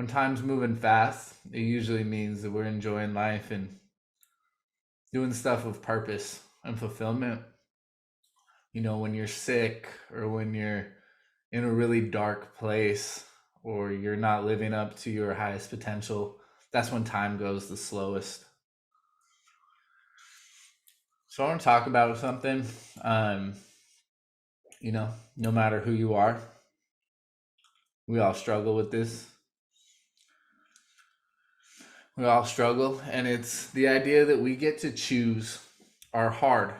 when time's moving fast, it usually means that we're enjoying life and doing stuff with purpose and fulfillment. When you're sick or when you're in a really dark place or you're not living up to your highest potential, that's when time goes the slowest. So I want to talk about something. Um, no matter who you are, we all struggle with this. We all struggle, and it's the idea that we get to choose our hard,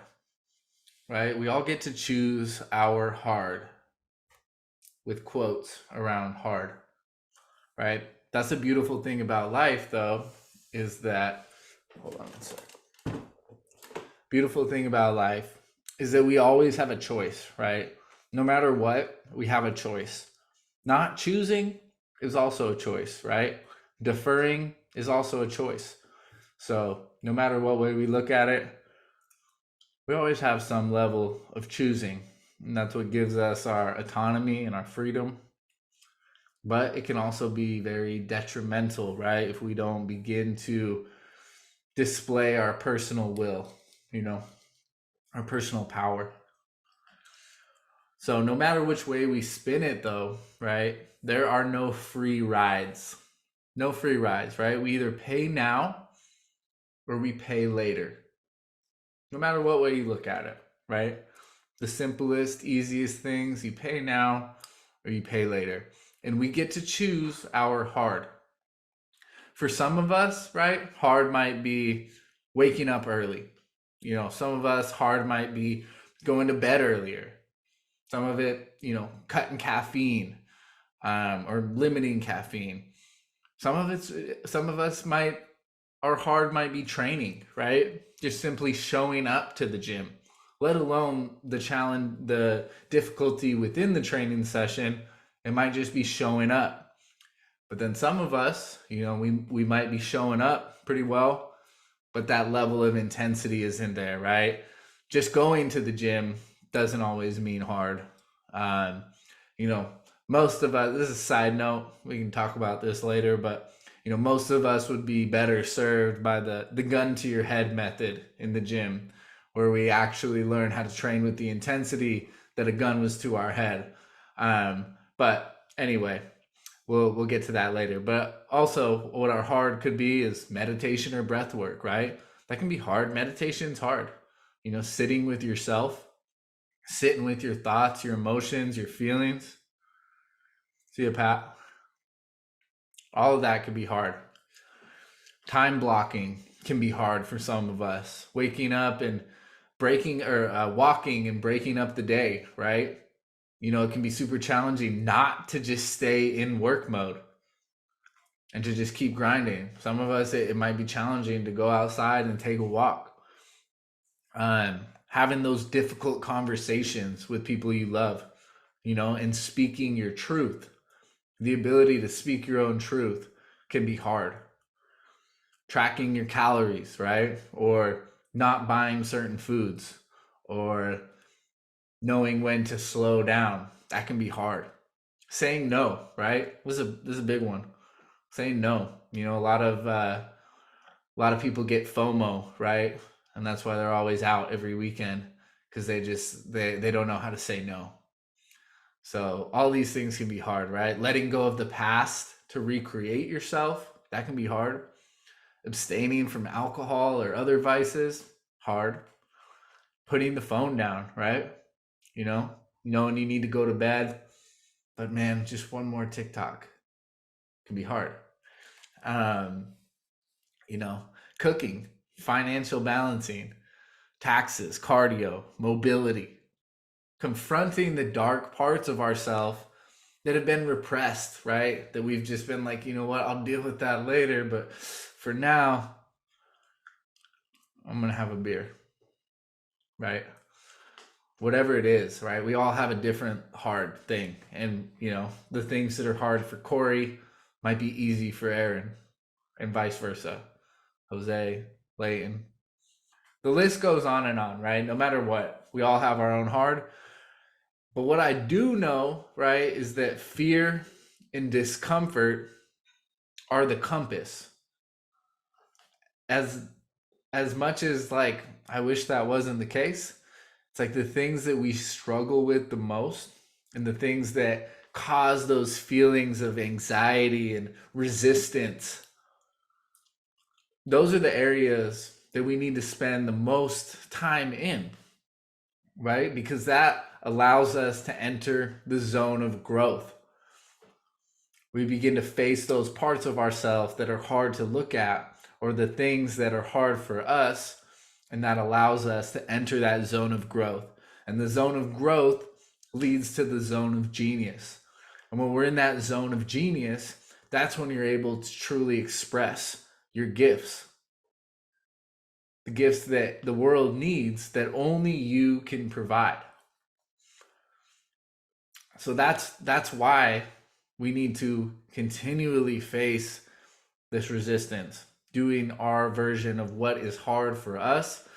right? We all get to choose our hard with quotes around hard, right? That's a beautiful thing about life, though, is that, hold on a sec. Beautiful thing about life is that we always have a choice, right? No matter what, we have a choice. Not choosing is also a choice, right? Deferring is also a choice. So no matter what way we look at it, we always have some level of choosing. And that's what gives us our autonomy and our freedom. But it can also be very detrimental, right? If we don't begin to display our personal will, our personal power. So no matter which way we spin it, though, right, there are no free rides. No free rides, right? We either pay now or we pay later. No matter what way you look at it, right? The simplest, easiest things, you pay now or you pay later. And we get to choose our hard. For some of us, right, hard might be waking up early. Some of us, hard might be going to bed earlier. Some of it, cutting caffeine or limiting caffeine. Some of us our hard might be training, right? Just simply showing up to the gym, let alone the challenge, the difficulty within the training session. It might just be showing up. But then some of us, we might be showing up pretty well, but that level of intensity isn't there, right? Just going to the gym doesn't always mean hard. Um, Most of us, this is a side note, we can talk about this later, but most of us would be better served by the gun to your head method in the gym, where we actually learn how to train with the intensity that a gun was to our head. But anyway, we'll get to that later. But also, what our hard could be is meditation or breath work, right? That can be hard. Meditation's hard. Sitting with yourself, sitting with your thoughts, your emotions, your feelings. See you, Pat. All of that could be hard. Time blocking can be hard for some of us. Waking up and breaking or walking and breaking up the day, right? It can be super challenging not to just stay in work mode and to just keep grinding. Some of us, it might be challenging to go outside and take a walk. Having those difficult conversations with people you love, and speaking your truth. The ability to speak your own truth can be hard. Tracking your calories, right? Or not buying certain foods, or knowing when to slow down. That can be hard. Saying no, right? This is a big one. Saying no. A lot of people get FOMO, right? And that's why they're always out every weekend, because they don't know how to say no. So all these things can be hard, right? Letting go of the past to recreate yourself, that can be hard. Abstaining from alcohol or other vices, hard. Putting the phone down, right? Knowing you need to go to bed, but man, just one more TikTok can be hard. Um, Cooking, financial balancing, taxes, cardio, mobility, confronting the dark parts of ourselves that have been repressed, right? That we've just been like, what, I'll deal with that later, but for now, I'm going to have a beer, right? Whatever it is, right? We all have a different hard thing. And, the things that are hard for Corey might be easy for Aaron, and vice versa. Jose, Layton. The list goes on, right? No matter what, we all have our own hard. But what I do know, right, is that fear and discomfort are the compass. As as much as like I wish that wasn't the case, it's like the things that we struggle with the most and the things that cause those feelings of anxiety and resistance, those are the areas that we need to spend the most time in, right? Because that allows us to enter the zone of growth. We begin to face those parts of ourselves that are hard to look at, or the things that are hard for us, and that allows us to enter that zone of growth. And the zone of growth leads to the zone of genius. And when we're in that zone of genius, that's when you're able to truly express your gifts, the gifts that the world needs that only you can provide. So that's why we need to continually face this resistance, doing our version of what is hard for us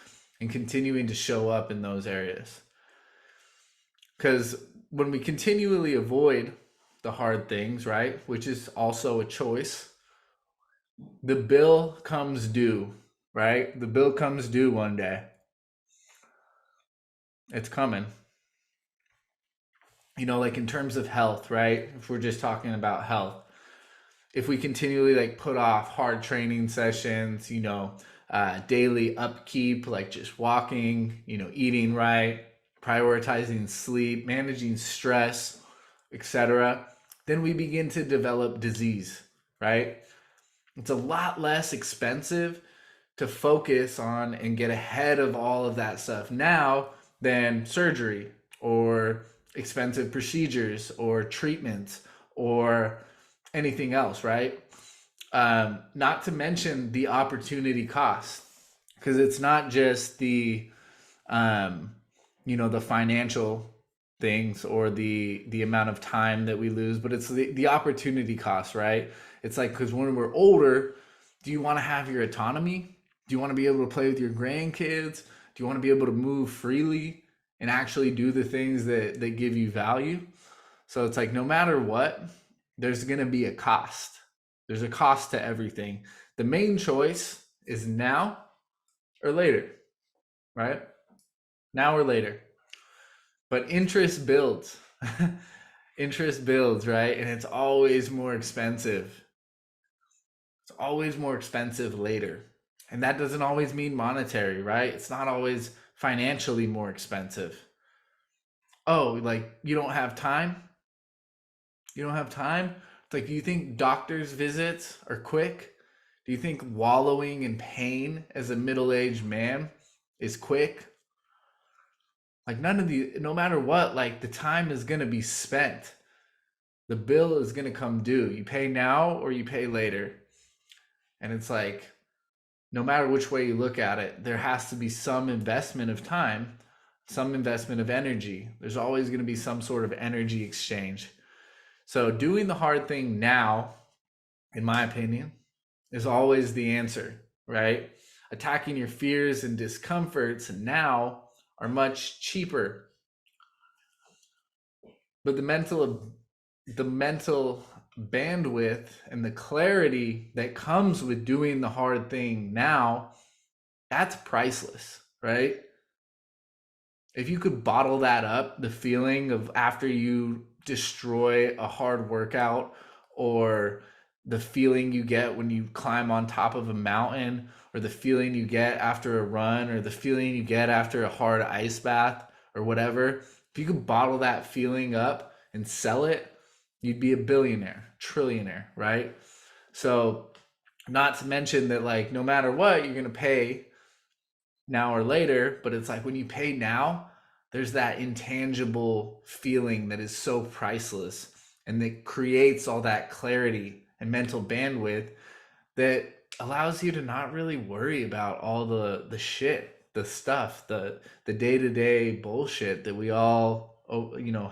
and continuing to show up in those areas. Because when we continually avoid the hard things, right, which is also a choice, the bill comes due, right? The bill comes due one day. It's coming. You know, like in terms of health, right? If we're just talking about health, if we continually like put off hard training sessions, daily upkeep, like just walking, eating right, prioritizing sleep, managing stress, etc., then we begin to develop disease, right? It's a lot less expensive to focus on and get ahead of all of that stuff now than surgery or expensive procedures or treatments or anything else, right? Not to mention the opportunity cost, because it's not just the financial things or the amount of time that we lose, but it's the opportunity cost, right? It's like, because when we're older, do you want to have your autonomy? Do you want to be able to play with your grandkids? Do you want to be able to move freely and actually do the things that give you value? So it's like, no matter what, there's going to be a cost. There's a cost to everything. The main choice is now or later, right? Now or later. But interest builds. Interest builds, right? And it's always more expensive. It's always more expensive later. And that doesn't always mean monetary, right? It's not always financially more expensive. Oh, like you don't have time? You don't have time? It's like, do you think doctor's visits are quick? Do you think wallowing in pain as a middle-aged man is quick? Like no matter what, like the time is going to be spent. The bill is going to come due. You pay now or you pay later. And it's like, no matter which way you look at it, there has to be some investment of time, some investment of energy. There's always going to be some sort of energy exchange. So doing the hard thing now, in my opinion, is always the answer, right? Attacking your fears and discomforts now are much cheaper. But the mental bandwidth and the clarity that comes with doing the hard thing now, that's priceless, right? If you could bottle that up, the feeling of after you destroy a hard workout, or the feeling you get when you climb on top of a mountain, or the feeling you get after a run, or the feeling you get after a hard ice bath or whatever, if you could bottle that feeling up and sell it, you'd be a billionaire, trillionaire, right? So not to mention that, like, no matter what, you're going to pay now or later, but it's like when you pay now, there's that intangible feeling that is so priceless and that creates all that clarity and mental bandwidth that allows you to not really worry about all the shit, the stuff, the day-to-day bullshit that we all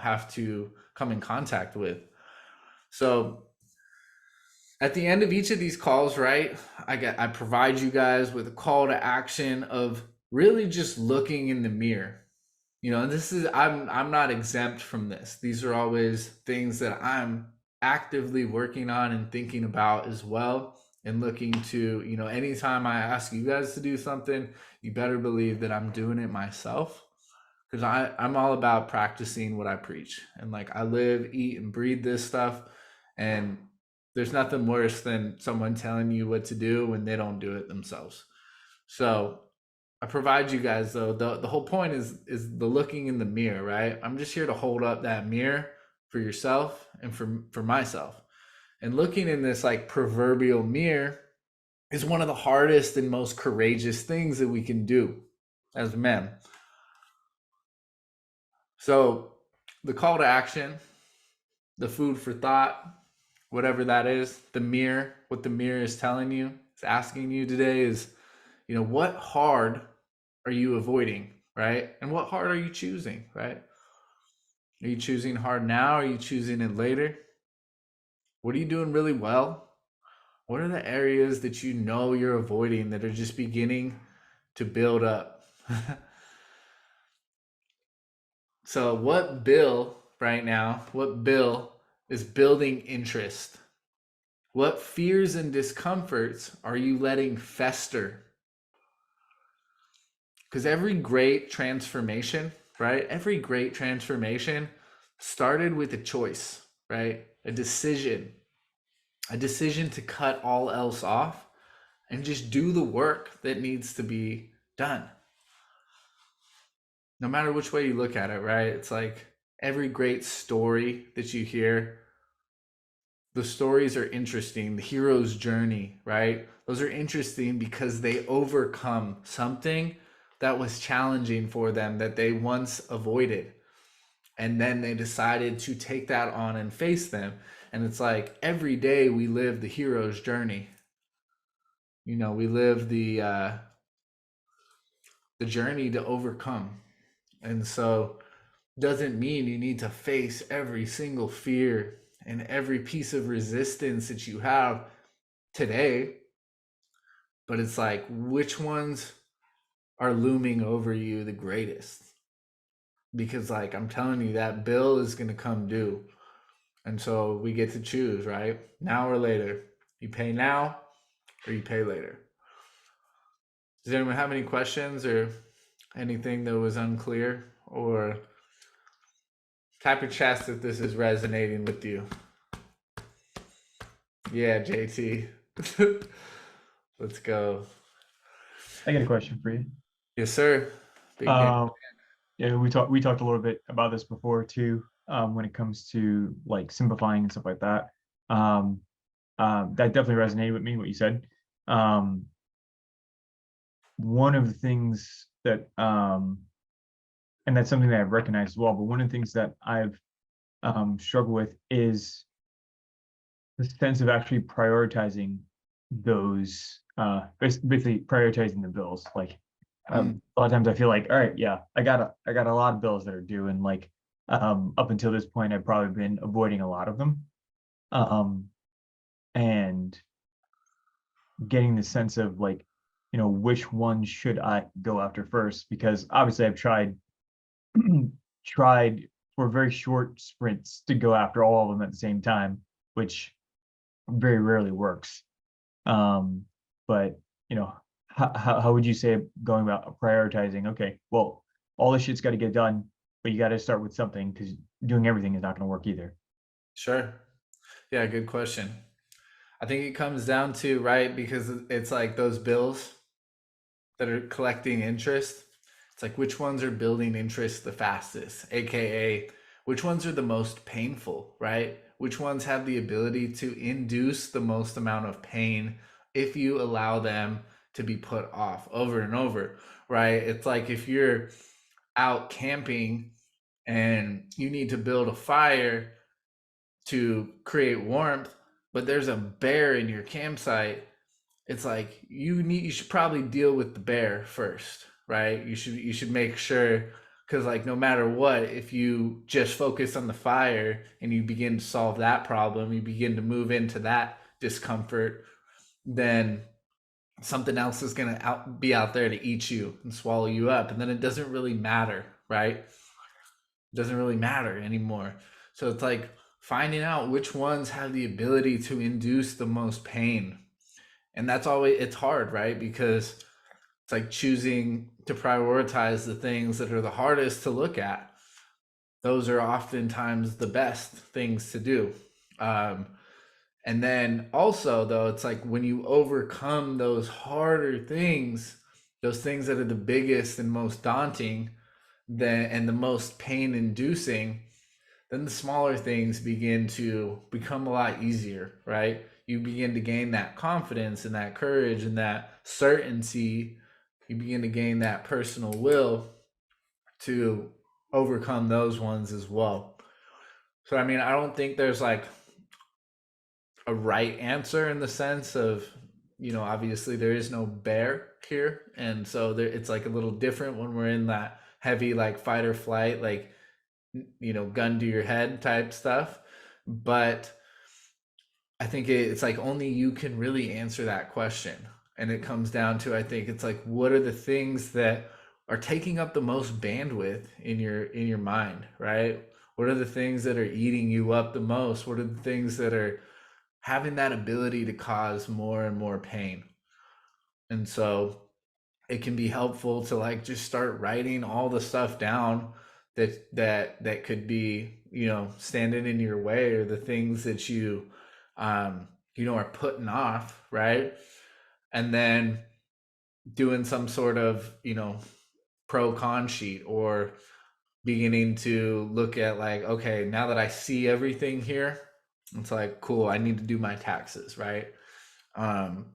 have to come in contact with. So at the end of each of these calls, right, I provide you guys with a call to action of really just looking in the mirror. And this is, I'm not exempt from this. These are always things that I'm actively working on and thinking about as well, and looking to, anytime I ask you guys to do something, you better believe that I'm doing it myself, because I'm all about practicing what I preach. And like, I live, eat, and breathe this stuff. And there's nothing worse than someone telling you what to do when they don't do it themselves. So I provide you guys, though. The whole point is the looking in the mirror, right? I'm just here to hold up that mirror for yourself and for myself. And looking in this like proverbial mirror is one of the hardest and most courageous things that we can do as men. So the call to action, the food for thought, whatever that is, the mirror, what the mirror is telling you, it's asking you today is, what hard are you avoiding, right? And what hard are you choosing, right? Are you choosing hard now? Are you choosing it later? What are you doing really well? What are the areas that you're avoiding that are just beginning to build up? So what bill is building interest? What fears and discomforts are you letting fester? Because every great transformation, right? Every great transformation started with a choice, right? A decision to cut all else off and just do the work that needs to be done. No matter which way you look at it, right? It's like every great story that you hear, the stories are interesting. The hero's journey, right? Those are interesting because they overcome something that was challenging for them that they once avoided. And then they decided to take that on and face them. And it's like every day we live the hero's journey. We live the journey to overcome. And so doesn't mean you need to face every single fear and every piece of resistance that you have today, but it's like, which ones are looming over you the greatest? Because like, I'm telling you, that bill is going to come due. And so we get to choose, right? Now or later. You pay now or you pay later. Does anyone have any questions or anything that was unclear? Or type your chest if this is resonating with you. Yeah, JT. Let's go. I got a question for you. Yes, sir. Big game. Yeah, we talked a little bit about this before too, when it comes to like simplifying and stuff like that. That definitely resonated with me, what you said. One of the things that, and that's something that I've recognized as well, but one of the things that I've struggled with is the sense of actually prioritizing those, basically prioritizing the bills. Like a lot of times I feel like, all right, yeah, I got a lot of bills that are due, and like up until this point, I've probably been avoiding a lot of them, and getting the sense of like, which one should I go after first? Because obviously I've tried tried for very short sprints to go after all of them at the same time, which very rarely works. But how would you say going about prioritizing? Okay, well, all this shit's got to get done, but you got to start with something because doing everything is not going to work either. Sure. Yeah, good question. I think it comes down to, right, because it's like those bills that are collecting interest. It's like, which ones are building interest the fastest, aka which ones are the most painful, right? Which ones have the ability to induce the most amount of pain if you allow them to be put off over and over, right? It's like if you're out camping and you need to build a fire to create warmth, but there's a bear in your campsite. It's like you should probably deal with the bear first, right? You should make sure, because like no matter what, if you just focus on the fire and you begin to solve that problem, you begin to move into that discomfort, then something else is going to be out there to eat you and swallow you up, and then it doesn't really matter, right? It doesn't really matter anymore. So it's like finding out which ones have the ability to induce the most pain. And that's always, it's hard, right? Because it's like choosing to prioritize the things that are the hardest to look at. Those are oftentimes the best things to do. Um, and then also, though, it's like when you overcome those harder things, those things that are the biggest and most daunting, then and the most pain inducing, then the smaller things begin to become a lot easier, right? You begin to gain that confidence and that courage and that certainty. You begin to gain that personal will to overcome those ones as well. So, I mean, I don't think there's like a right answer in the sense of, obviously there is no bear here. And so there, it's like a little different when we're in that heavy, like fight or flight, like, gun to your head type stuff. But I think it's like only you can really answer that question. And it comes down to, I think it's like, what are the things that are taking up the most bandwidth in your mind, right? What are the things that are eating you up the most? What are the things that are having that ability to cause more and more pain? And so it can be helpful to like just start writing all the stuff down that could be, standing in your way, or the things that um are putting off, right? And then doing some sort of, pro con sheet, or beginning to look at like, okay, now that I see everything here, it's like, cool, I need to do my taxes, right? um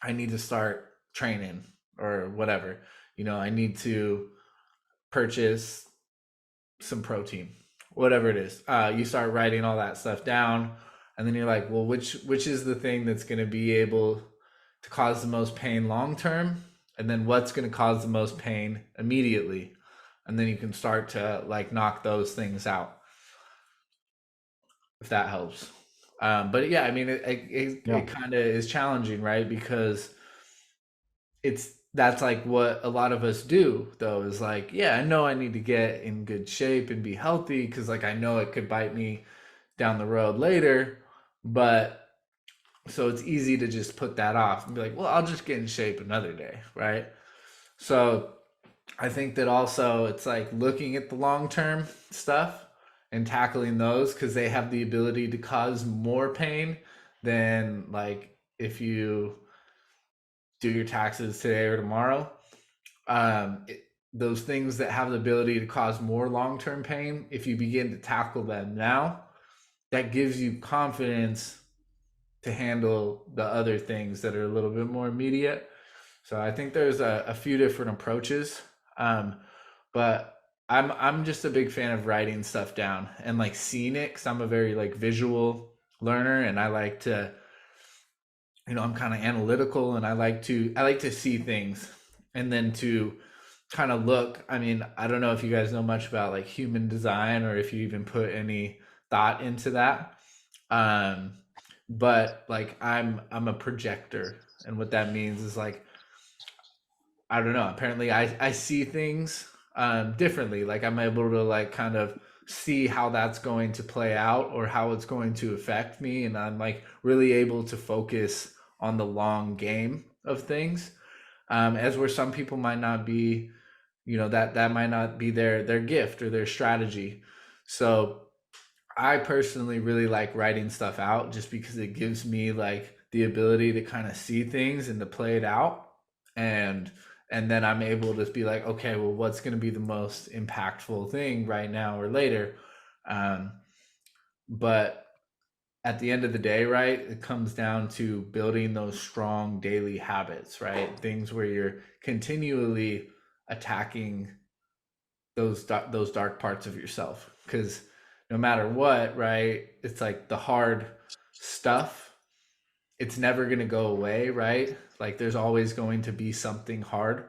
I need to start training or whatever. I need to purchase some protein, whatever it is. You start writing all that stuff down, and then you're like, well, which is the thing that's going to be able to cause the most pain long term, and then what's going to cause the most pain immediately, and then you can start to like knock those things out, if that helps. But yeah, I mean, it Yeah. kind of is challenging, right? Because that's like what a lot of us do, though, is like, yeah, I know I need to get in good shape and be healthy, because like I know it could bite me down the road later. But so it's easy to just put that off and be like, well, I'll just get in shape another day, right? So I think that also it's like looking at the long term stuff and tackling those, because they have the ability to cause more pain than like if you do your taxes today or tomorrow. Those things that have the ability to cause more long term pain, if you begin to tackle them now, that gives you confidence to handle the other things that are a little bit more immediate. So I think there's a few different approaches. But I'm just a big fan of writing stuff down and like seeing it, because I'm a very like visual learner, and I like to, I'm kind of analytical, and I like to see things, and then to kind of look. I mean, I don't know if you guys know much about like human design, or if you even put any thought into that. Um, but like I'm a projector, and what that means is like, I don't know. Apparently, I see things differently. Like I'm able to like kind of see how that's going to play out, or how it's going to affect me, and I'm like really able to focus on the long game of things. As where some people might not be, that might not be their gift or their strategy. So I personally really like writing stuff out, just because it gives me like the ability to kind of see things and to play it out. and and then I'm able to be like, okay, well, what's going to be the most impactful thing right now or later? um, but at the end of the day, right, it comes down to building those strong daily habits, right? Things where you're continually attacking those dark parts of yourself, because no matter what, right, it's like the hard stuff, it's never going to go away, right? Like there's always going to be something hard.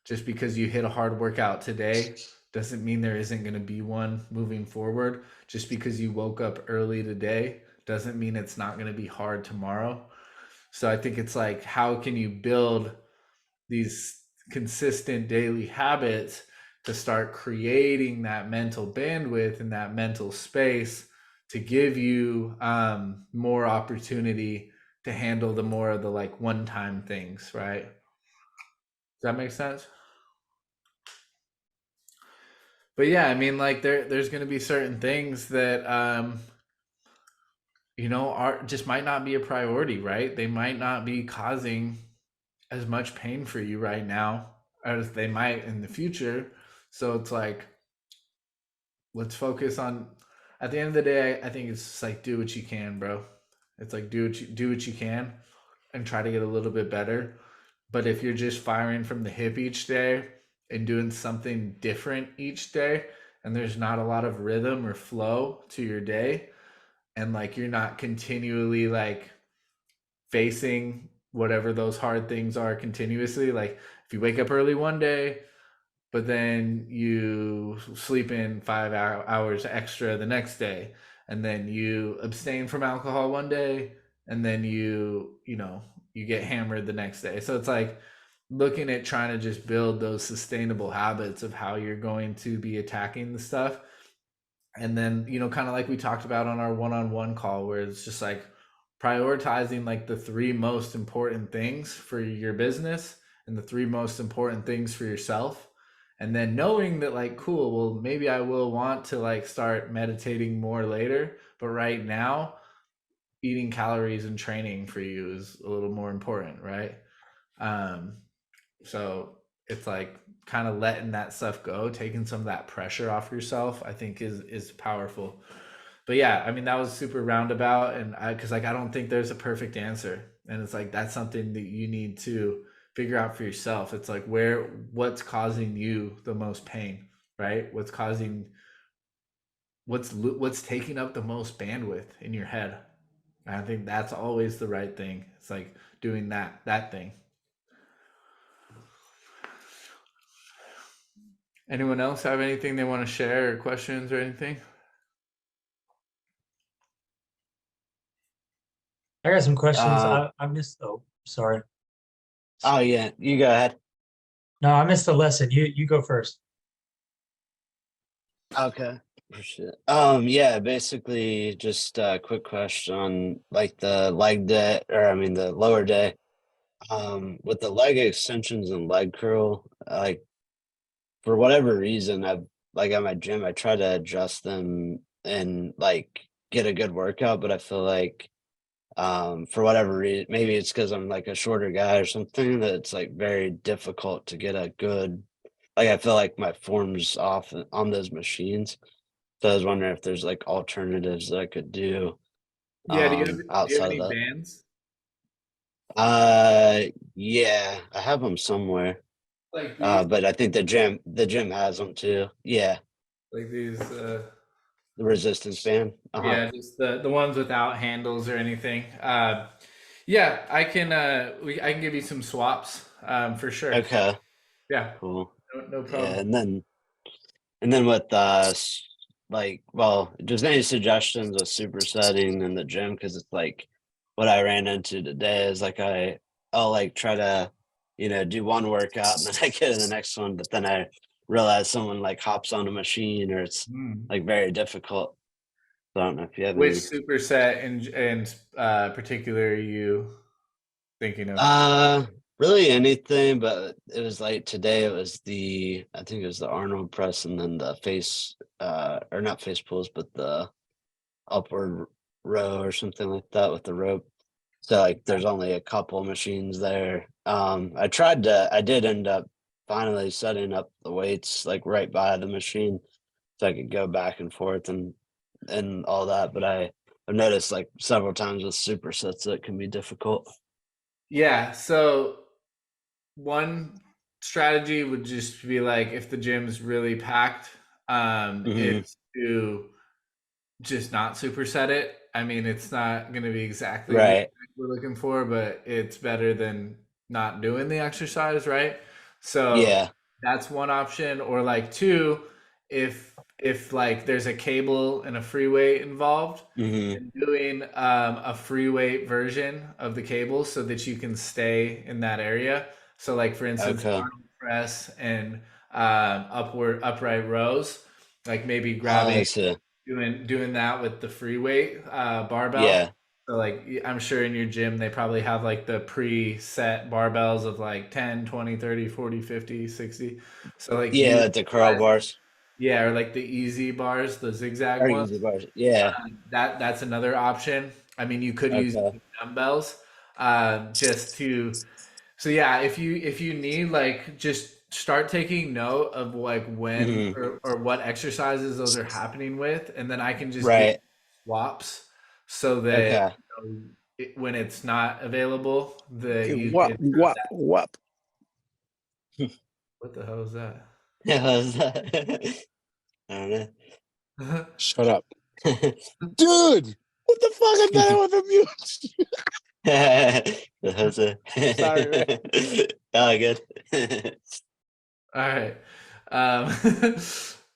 Just because you hit a hard workout today doesn't mean there isn't going to be one moving forward. Just because you woke up early today doesn't mean it's not going to be hard tomorrow. So I think it's like, how can you build these consistent daily habits to start creating that mental bandwidth and that mental space to give you more opportunity to handle the more of the like one time things, right? Does that make sense? But yeah, I mean, like there's going to be certain things that are just might not be a priority, right? They might not be causing as much pain for you right now as they might in the future. So it's like, let's focus on, at the end of the day, I think it's just like do what you can, bro. It's like do what you can and try to get a little bit better. But if you're just firing from the hip each day and doing something different each day, and there's not a lot of rhythm or flow to your day, and like you're not continually like facing whatever those hard things are continuously, like if you wake up early one day but then you sleep in 5 hours extra the next day, and then you abstain from alcohol one day, and then you get hammered the next day. So it's like looking at trying to just build those sustainable habits of how you're going to be attacking the stuff. And then kind of like we talked about on our one-on-one call, where it's just like prioritizing like the three most important things for your business and the three most important things for yourself, and then knowing that like cool, well maybe I will want to like start meditating more later, but right now eating calories and training for you is a little more important, right? um so it's like kind of letting that stuff go, taking some of that pressure off yourself, I think is powerful. But yeah, I mean that was super roundabout, and I because like I don't think there's a perfect answer, and it's like that's something that you need to figure out for yourself. It's like what's causing you the most pain, right? What's taking up the most bandwidth in your head. And I think that's always the right thing. It's like doing that thing. Anyone else have anything they want to share or questions or anything? I got some questions. Uh, I missed. Oh, sorry. oh yeah, you go ahead. No, I missed the lesson. You go first. Okay. Appreciate it. Yeah, basically just a quick question on like the leg day, or I mean the lower day. With the leg extensions and leg curl, like for whatever reason, I've like at my gym, I try to adjust them and like get a good workout, but I feel like for whatever reason, maybe it's because I'm like a shorter guy or something, that it's like very difficult to get a good, like I feel like my form's off on those machines. So I was wondering if there's like alternatives that I could do Yeah, do you have outside of any that. bands? Uh yeah, I have them somewhere. Like these But I think the gym has them too. Yeah, like these the resistance band. Uh-huh. yeah, just the ones without handles or anything. Yeah, I can give you some swaps for sure. Okay, Yeah, cool. no Yeah, problem. and then with like, well, just any suggestions of supersetting in the gym, because it's like what I ran into today is like I'll like try to do one workout and then I get in the next one, but then I realize someone like hops on a machine or it's Hmm. like very difficult. So I don't know if you have Which any. superset in particular are you thinking of? Uh, Really anything, but it was like today it was I think it was the Arnold press and then the face or not face pulls, but the upward row or something like that with the rope. So like there's only a couple machines there. I did end up finally setting up the weights like right by the machine so I could go back and forth and all that. But I've noticed like several times with supersets that it can be difficult. Yeah, so one strategy would just be like if the gym's really packed, Hmm. is to just not superset it. I mean, it's not going to be exactly the Right. effect we're looking for, but it's better than not doing the exercise, right? So Yeah. that's one option. Or like two, if like there's a cable and a free weight involved, Hmm. then doing a free weight version of the cable so that you can stay in that area. So like for instance, Okay. Arnold press and upright rows, like maybe Oh, grabbing I see. doing that with the free weight barbell. Yeah. So like I'm sure in your gym they probably have like the preset barbells of like 10, 20, 30, 40, 50, 60. So like Yeah, like the curl bars yeah, or like the easy bars, the zigzag or ones. easy bars. Yeah. That's another option. I mean, you could use Okay. dumbbells just to. So yeah, if you need like just start taking note of like when Hmm. or what exercises those are happening with, and then I can just give Right. swaps so that Okay. when it's not available, that Okay, you whop, can. whop, whop. What the hell is that? Yeah, I don't Shut up. know. Dude, what the fuck? I thought I was on mute. The Jose. Sorry, man. Oh, good. All right. Um,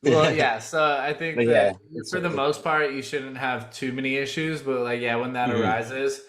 well, yeah. So I think But yeah, that it's for the okay. most part, you shouldn't have too many issues. But like, yeah, when that Mhm. arises,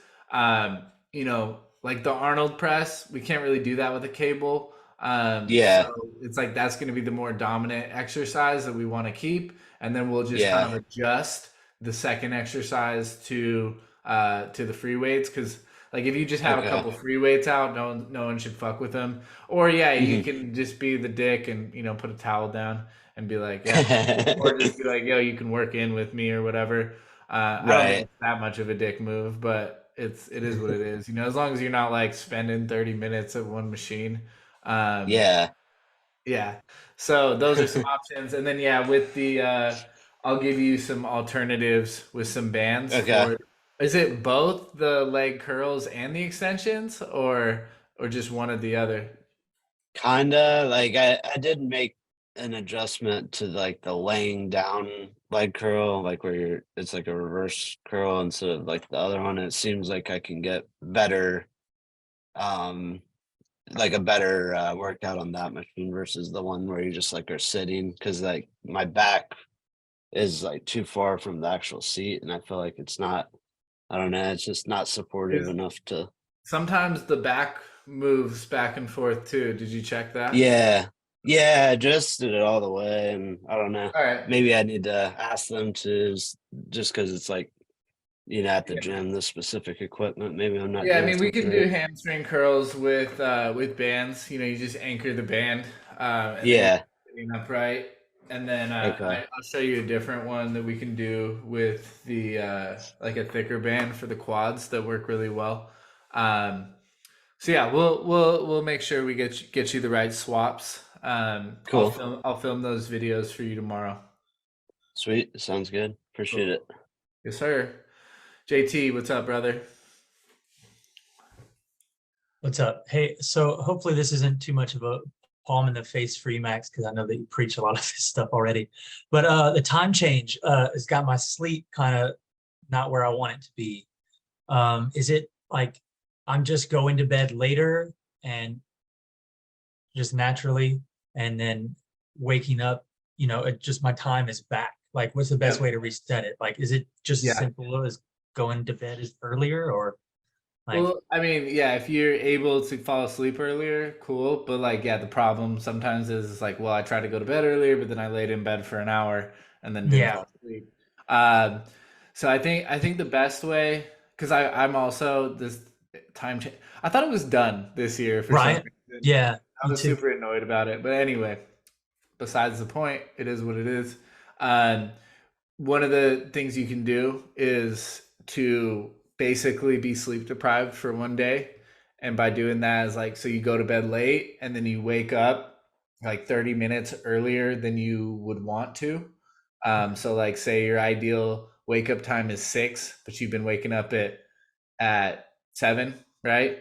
you know, like the Arnold press, we can't really do that with a cable. So Yeah, it's like that's going to be the more dominant exercise that we want to keep, and then we'll just kind yeah. of adjust the second exercise to the free weights because. Like if you just have a Okay. couple free weights out, no one should fuck with them. Or yeah, you Mhm. can just be the dick and put a towel down and be like, yeah, or just be like, yo, you can work in with me or whatever. I don't think Right. it's that much of a dick move, but it is what it is. You know, as long as you're not like spending 30 minutes at one machine. Um, Yeah. yeah. So those are some options, and then yeah, with the I'll give you some alternatives with some bands Okay. for. Is it both the leg curls and the extensions, or just one or the other? Kinda like I did make an adjustment to like the laying down leg curl, like where you're it's like a reverse curl instead of like the other one. It seems like I can get better um like a better workout on that machine versus the one where you just like are sitting because like my back is like too far from the actual seat and I feel like it's not I don't know, it's just not supportive It's enough to sometimes the back moves back and forth too. Did you check that? yeah. Yeah, I just did it all the way and I don't know. All right. Maybe I need to ask them to just because it's like, at the Yeah. gym, the specific equipment. Maybe I'm not Yeah, I doing mean, we something can do right. hamstring curls with bands. You know, you just anchor the band, and then you're Yeah. sitting upright. And then Okay. I'll show you a different one that we can do with the like a thicker band for the quads that work really well. Um, so yeah, we'll make sure we get you the right swaps. Cool. I'll film those videos for you tomorrow. Sweet. Sounds good. Appreciate Cool. it. Yes, sir. JT, what's up, brother? What's up? Hey, so hopefully this isn't too much of a palm in the face for you, Max, because I know that you preach a lot of this stuff already. But the time change has got my sleep kind of not where I want it to be. Is it like I'm just going to bed later and just naturally, and then waking up, it just my time is back. Like, what's the best Yeah. way to reset it? Like, is it just as Yeah. simple as going to bed as earlier, or like, Well, I mean, yeah, if you're able to fall asleep earlier, cool. But like, yeah, the problem sometimes is like, well, I tried to go to bed earlier, but then I laid in bed for an hour and then didn't yeah, fall asleep. Um, so I think the best way, because I'm also this time change. I thought it was done this year for some right? reason. Yeah, I me was too. super annoyed about it, but anyway, besides the point, it is what it is. Um, one of the things you can do is to basically be sleep deprived for one day. And by doing that is like, so you go to bed late and then you wake up like 30 minutes earlier than you would want to. So like say your ideal wake up time is 6, but you've been waking up at 7, right?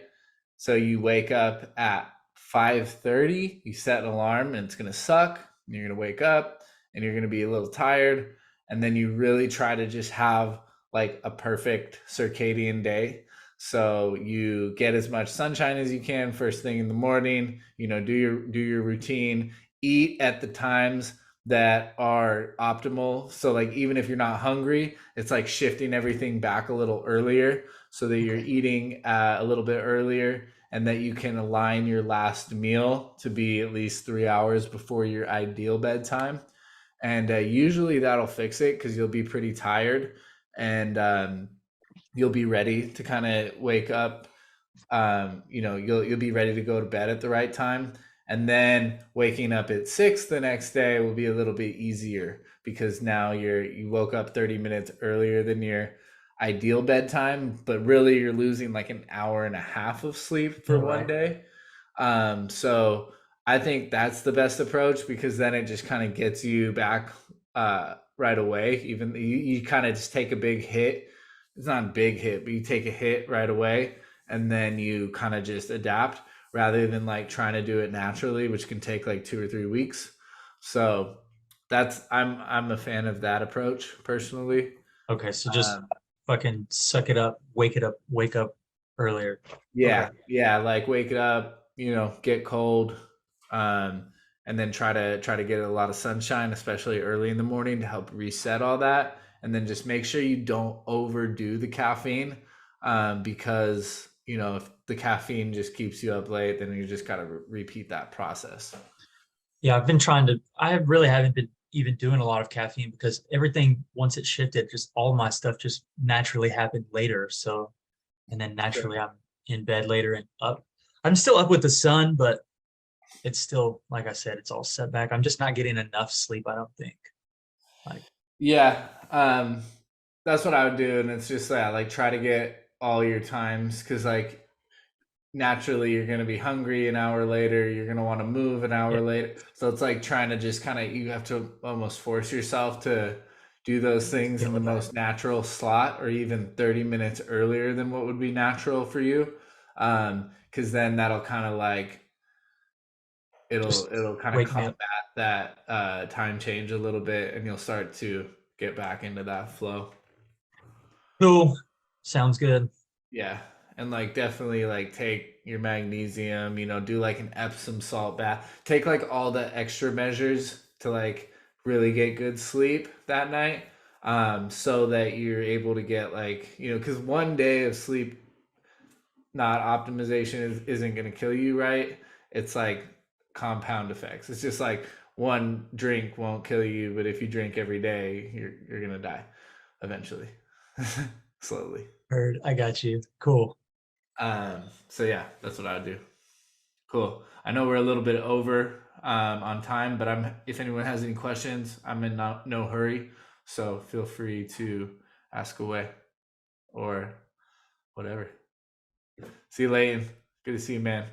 So you wake up at 5:30, you set an alarm and it's going to suck. And you're going to wake up and you're going to be a little tired and then you really try to just have like a perfect circadian day. So you get as much sunshine as you can first thing in the morning, do your routine, eat at the times that are optimal. So like even if you're not hungry, it's like shifting everything back a little earlier so that you're Okay. eating a little bit earlier and that you can align your last meal to be at least 3 hours before your ideal bedtime. and usually that'll fix it because you'll be pretty tired, and you'll be ready to kind of wake up. You'll be ready to go to bed at the right time, and then waking up at 6 the next day will be a little bit easier because now you woke up 30 minutes earlier than your ideal bedtime, but really you're losing like an hour and a half of sleep for one Right. day. So I think that's the best approach because then it just kind of gets you back right away. Even you kind of just take a big hit. It's not a big hit, but you take a hit right away, and then you kind of just adapt rather than like trying to do it naturally, which can take like 2 or 3 weeks. So I'm a fan of that approach personally. Okay, so just Um, fucking suck it up, wake up earlier. Yeah, Okay. yeah, like wake up, get cold, and then try to get a lot of sunshine, especially early in the morning to help reset all that. And then just make sure you don't overdo the caffeine, because if the caffeine just keeps you up late, then you just gotta repeat that process. Yeah, I really haven't been even doing a lot of caffeine because everything, once it shifted, just all my stuff just naturally happened later. So, and then Sure. naturally I'm in bed later and up. I'm still up with the sun, but it's still, like I said, it's all set back. I'm just not getting enough sleep, I don't think. Like, Yeah, that's what I would do, and it's just like try to get all your times because like naturally you're going to be hungry an hour later, you're going to want to move an yeah, hour later, so it's like trying to just kind of you have to almost force yourself to do those things in deal the with that. most natural slot or even 30 minutes earlier than what would be natural for you, because then that'll kind of like Just it'll kind of wake me combat up. that time change a little bit, and you'll start to get back into that flow. Cool. Sounds good. Yeah, and like definitely like take your magnesium, do like an Epsom salt bath. Take like all the extra measures to like really get good sleep that night. So that you're able to get like, cuz one day of sleep not optimization isn't going to kill you, right? It's like compound effects. It's just like one drink won't kill you, but if you drink every day, you're going to die eventually. Slowly. Heard. I got you. Cool. So yeah, that's what I would do. Cool. I know we're a little bit over on time, but if anyone has any questions, I'm in no hurry. So feel free to ask away or whatever. See you, Layton. Good to see you, man.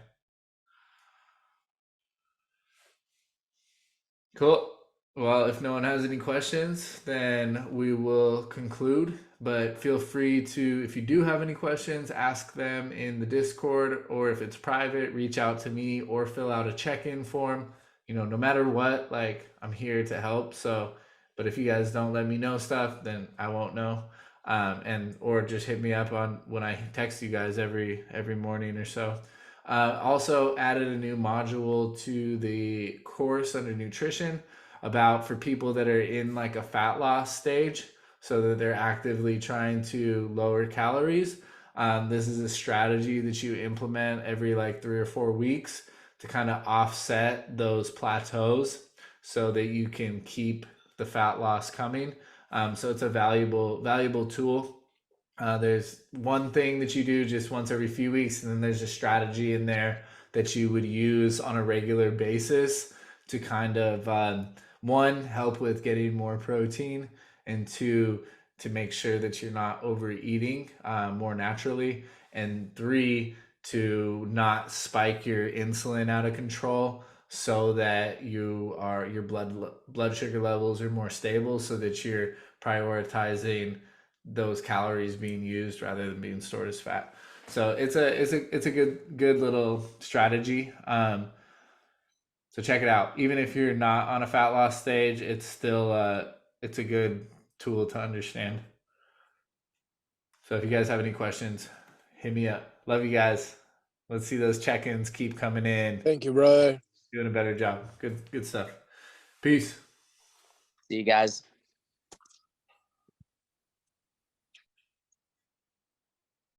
Cool. Well, if no one has any questions, then we will conclude. But feel free to, if you do have any questions, ask them in the Discord, or if it's private, reach out to me or fill out a check-in form. No matter what, like I'm here to help. So, but if you guys don't let me know stuff, then I won't know. And or just hit me up on when I text you guys every morning or so. Also added a new module to the course under nutrition about for people that are in like a fat loss stage, so that they're actively trying to lower calories. This is a strategy that you implement every like 3 or 4 weeks to kind of offset those plateaus so that you can keep the fat loss coming. So it's a valuable tool. There's one thing that you do just once every few weeks, and then there's a strategy in there that you would use on a regular basis to kind of one, help with getting more protein, and two, to make sure that you're not overeating more naturally, and three, to not spike your insulin out of control so that your blood sugar levels are more stable, so that you're prioritizing those calories being used rather than being stored as fat. So it's a good little strategy. So check it out. Even if you're not on a fat loss stage, it's still it's a good tool to understand. So if you guys have any questions, hit me up. Love you guys. Let's see those check-ins keep coming in. Thank you, brother. Doing a better job. Good stuff. Peace. See you guys.